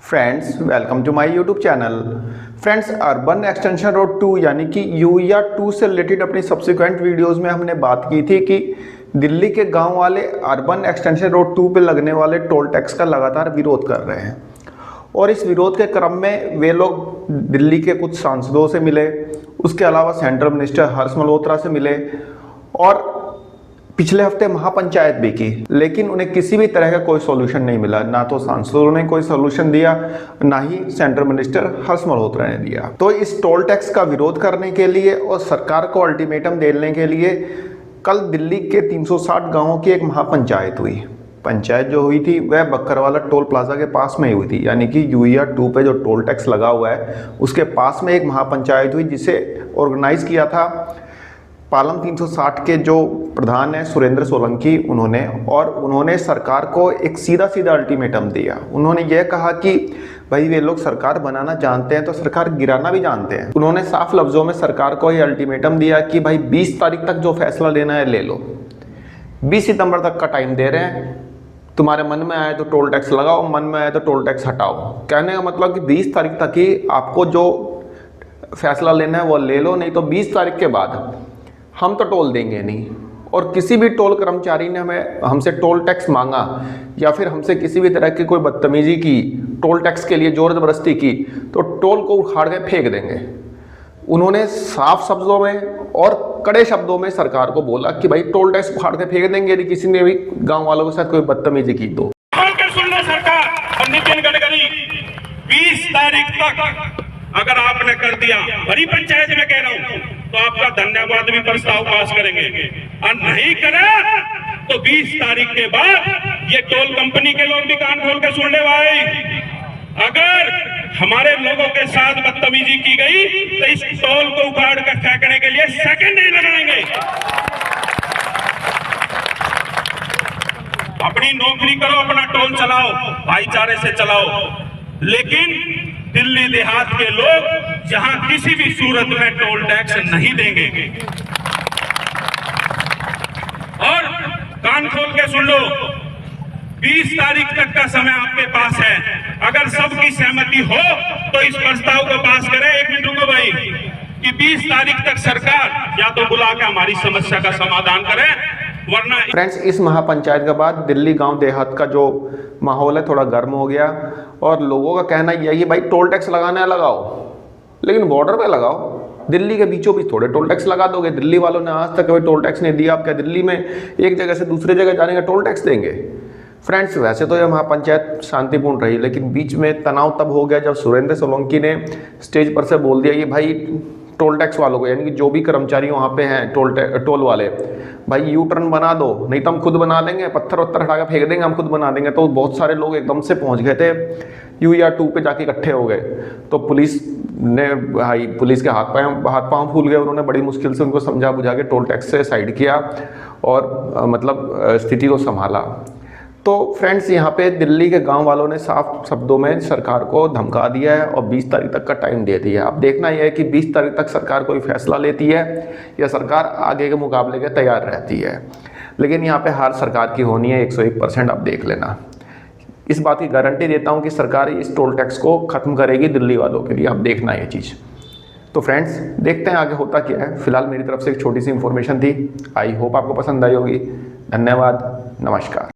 Friends welcome to my YouTube channel. Friends urban extension road 2 यानी कि यूईआर 2 से related अपनी सब्सिक्वेंट वीडियोस में हमने बात की थी कि दिल्ली के गांव वाले अर्बन एक्सटेंशन रोड 2 पे लगने वाले टोल टैक्स का लगातार विरोध कर रहे हैं और इस विरोध के क्रम में वे लोग दिल्ली के कुछ सांसदों से मिले, उसके अलावा सेंट्रल मिनिस्टर हर्ष मल्होत्रा से मिले और पिछले हफ्ते महापंचायत भी की, लेकिन उन्हें किसी भी तरह का कोई सॉल्यूशन नहीं मिला। ना तो सांसदों ने कोई सॉल्यूशन दिया, ना ही सेंट्रल मिनिस्टर हर्ष मल्होत्रा ने दिया। तो इस टोल टैक्स का विरोध करने के लिए और सरकार को अल्टीमेटम देने के लिए कल दिल्ली के 360 गांवों की एक महापंचायत हुई। पंचायत जो हुई थी वह बक्करवाला टोल प्लाजा के पास में ही हुई थी, यानी कि यूईआर 2 पे जो टोल टैक्स लगा हुआ है उसके पास में एक महापंचायत हुई, जिसे ऑर्गेनाइज किया था पालम 360 के जो प्रधान है सुरेंद्र सोलंकी उन्होंने सरकार को एक सीधा अल्टीमेटम दिया। उन्होंने यह कहा कि भाई वे लोग सरकार बनाना जानते हैं तो सरकार गिराना भी जानते हैं। उन्होंने साफ लफ्जों में सरकार को यह अल्टीमेटम दिया कि भाई 20 तारीख तक जो फैसला लेना है ले लो, 20 सितंबर तक का टाइम दे रहे हैं, तुम्हारे मन में आए तो टोल टैक्स लगाओ, मन में आए तो टोल टैक्स हटाओ। कहने का मतलब कि 20 तारीख तक ही आपको जो फैसला लेना है वो ले लो, नहीं तो 20 तारीख के बाद हम तो टोल देंगे नहीं। और किसी भी टोल कर्मचारी ने हमसे टोल टैक्स मांगा या फिर हमसे किसी भी तरह की कोई बदतमीजी की, टोल टैक्स के लिए जोर जबरदस्ती की, तो टोल को उखाड़ के फेंक देंगे। उन्होंने साफ शब्दों में और कड़े शब्दों में सरकार को बोला कि भाई टोल टैक्स उखाड़ के फेंक देंगे यदि किसी ने भी गांव वालों के साथ कोई बदतमीजी की तो। सरकार और नितिन गडकरी 20 तारीख तक अगर आपने कर दिया, बड़ी पंचायत में कह रहा हूं, तो आपका धन्यवाद भी प्रस्ताव पास करेंगे, और नहीं करे तो 20 तारीख के बाद ये टोल कंपनी के लोग भी कान खोल के सुन ले भाई। अगर हमारे लोगों के साथ बदतमीजी की गई तो इस टोल को उखाड़ कर फेंकने के लिए सेकंड नहीं लगाएंगे। अपनी नौकरी करो, अपना टोल चलाओ, भाईचारे से चलाओ, लेकिन दिल्ली देहात के लोग जहां किसी भी सूरत में टोल टैक्स नहीं देंगे। और कान खोल के सुन लो, 20 तारीख तक का समय आपके पास है। अगर सबकी सहमति हो तो इस प्रस्ताव को पास करें। 1 मिनट रुको भाई, कि 20 तारीख तक सरकार या तो बुला के हमारी समस्या का समाधान करे, वरना। फ्रेंड्स इस महापंचायत के बाद दिल्ली गांव देहात का जो माहौल है थोड़ा गर्म हो गया और लोगों का कहना यही है भाई टोल टैक्स लगाना है लगाओ, लेकिन बॉर्डर पे लगाओ। दिल्ली के बीचों बीच थोड़े टोल टैक्स लगा दोगे? दिल्ली वालों ने आज तक कभी टोल टैक्स नहीं दिया, आप क्या दिल्ली में एक जगह से दूसरी जगह जाने का टोल टैक्स देंगे? फ्रेंड्स वैसे तो यह महापंचायत शांतिपूर्ण रही, लेकिन बीच में तनाव तब हो गया जब सुरेंद्र सोलंकी ने स्टेज पर से बोल दिया कि भाई टोल टैक्स वालों को, यानी कि जो भी कर्मचारी वहाँ पे हैं टोल वाले, भाई यू टर्न बना दो, नहीं तो हम खुद बना देंगे, पत्थर वत्थर हटा के फेंक देंगे, हम खुद बना देंगे। तो बहुत सारे लोग एकदम से पहुँच गए थे, यूईआर 2 पे जाके इकट्ठे हो गए। तो पुलिस के हाथ पांव फूल गए। उन्होंने बड़ी मुश्किल से उनको समझा बुझा के टोल टैक्स से साइड किया और स्थिति को संभाला। तो फ्रेंड्स यहाँ पे दिल्ली के गांव वालों ने साफ शब्दों में सरकार को धमका दिया है और 20 तारीख तक का टाइम दे दिया है। अब देखना यह है कि 20 तारीख तक सरकार कोई फैसला लेती है या सरकार आगे के मुकाबले के तैयार रहती है। लेकिन यहाँ पे हार सरकार की होनी है 101%। अब देख लेना, इस बात की गारंटी देता हूँ कि सरकार इस टोल टैक्स को ख़त्म करेगी दिल्ली वालों के लिए। अब देखना ये चीज़। तो फ्रेंड्स देखते हैं आगे होता क्या है। फिलहाल मेरी तरफ से एक छोटी सी इन्फॉर्मेशन थी, आई होप आपको पसंद आई होगी। धन्यवाद, नमस्कार।